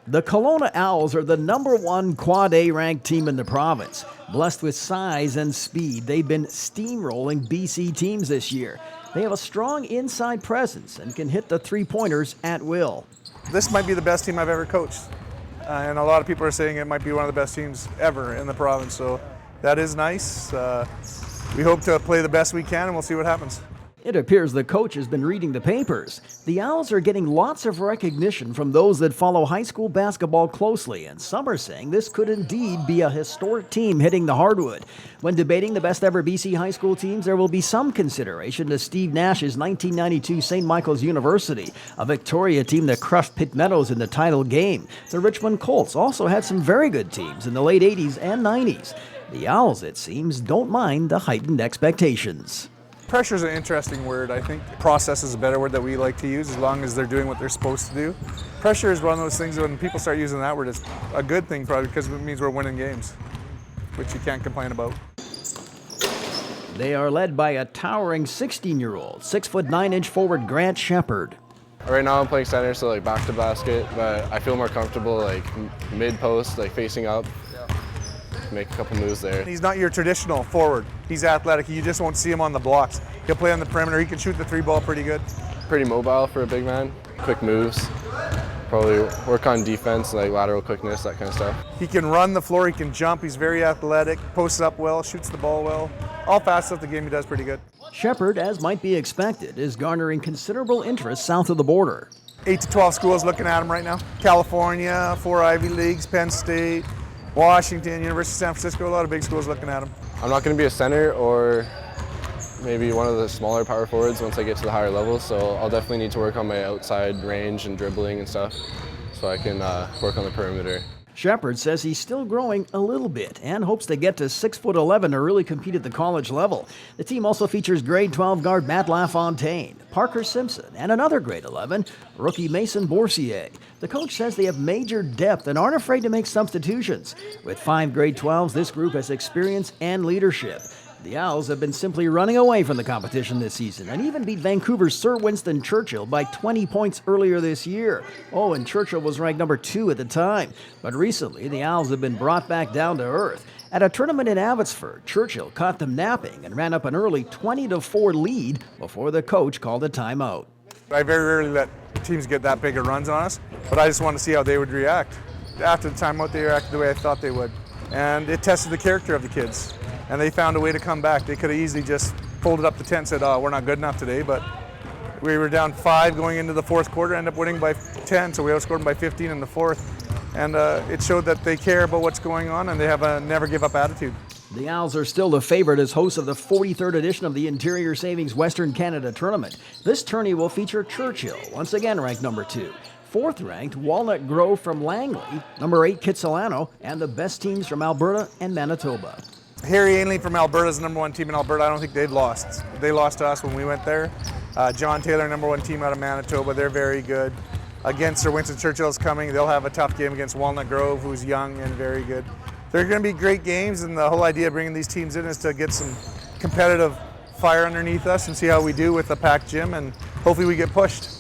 The Kelowna Owls are the #1 Quad A ranked team in the province. Blessed with size and speed, they've been steamrolling BC teams this year. They have a strong inside presence and can hit the three-pointers at will. This might be the best team I've ever coached. And a lot of people are saying it might be one of the best teams ever in the province. So that is nice. We hope to play the best we can and we'll see what happens. It appears the coach has been reading the papers. The Owls are getting lots of recognition from those that follow high school basketball closely, and some are saying this could indeed be a historic team hitting the hardwood. When debating the best ever BC high school teams, there will be some consideration to Steve Nash's 1992 St. Michael's University, a Victoria team that crushed Pitt Meadows in the title game. The Richmond Colts also had some very good teams in the late 80s and 90s. The Owls, it seems, don't mind the heightened expectations. Pressure is an interesting word. I think process is a better word that we like to use as long as they're doing what they're supposed to do. Pressure is one of those things when people start using that word, it's a good thing probably because it means we're winning games, which you can't complain about. They are led by a towering 16-year-old, 6'9" forward Grant Shepard. Right now I'm playing center, so back to basket, but I feel more comfortable mid post, facing up. Make a couple moves there. He's not your traditional forward. He's athletic. You just won't see him on the blocks. He'll play on the perimeter. He can shoot the three ball pretty good. Pretty mobile for a big man. Quick moves. Probably work on defense, lateral quickness, that kind of stuff. He can run the floor. He can jump. He's very athletic. Posts up well. Shoots the ball well. All facets of the game he does pretty good. Shepard, as might be expected, is garnering considerable interest south of the border. 8 to 12 schools looking at him right now. California, 4 Ivy Leagues, Penn State, Washington, University of San Francisco, a lot of big schools looking at him. I'm not going to be a center or maybe one of the smaller power forwards once I get to the higher levels, so I'll definitely need to work on my outside range and dribbling and stuff so I can work on the perimeter. Shepard says he's still growing a little bit and hopes to get to 6'11" to really compete at the college level. The team also features grade 12 guard Matt LaFontaine, Parker Simpson, and another grade 11, rookie Mason Boursier. The coach says they have major depth and aren't afraid to make substitutions. With 5 grade 12s, this group has experience and leadership. The Owls have been simply running away from the competition this season and even beat Vancouver's Sir Winston Churchill by 20 points earlier this year. Oh, and Churchill was ranked #2 at the time. But recently, the Owls have been brought back down to earth. At a tournament in Abbotsford, Churchill caught them napping and ran up an early 20-4 lead before the coach called a timeout. I very rarely let teams get that big of runs on us, but I just want to see how they would react. After the timeout, they reacted the way I thought they would. And it tested the character of the kids. And they found a way to come back. They could have easily just pulled it up to 10 and said, oh, we're not good enough today, but we were down 5 going into the fourth quarter, ended up winning by 10, so we outscored them by 15 in the fourth. And it showed that they care about what's going on and they have a never give up attitude. The Owls are still the favorite as hosts of the 43rd edition of the Interior Savings Western Canada Tournament. This tourney will feature Churchill, once again ranked #2. 4th-ranked Walnut Grove from Langley, #8 Kitsilano, and the best teams from Alberta and Manitoba. Harry Ainley from Alberta is the #1 team in Alberta. I don't think they've lost. They lost to us when we went there. John Taylor, #1 team out of Manitoba. They're very good. Again, Sir Winston Churchill is coming. They'll have a tough game against Walnut Grove, who's young and very good. They're going to be great games, and the whole idea of bringing these teams in is to get some competitive fire underneath us and see how we do with the packed gym, and hopefully we get pushed.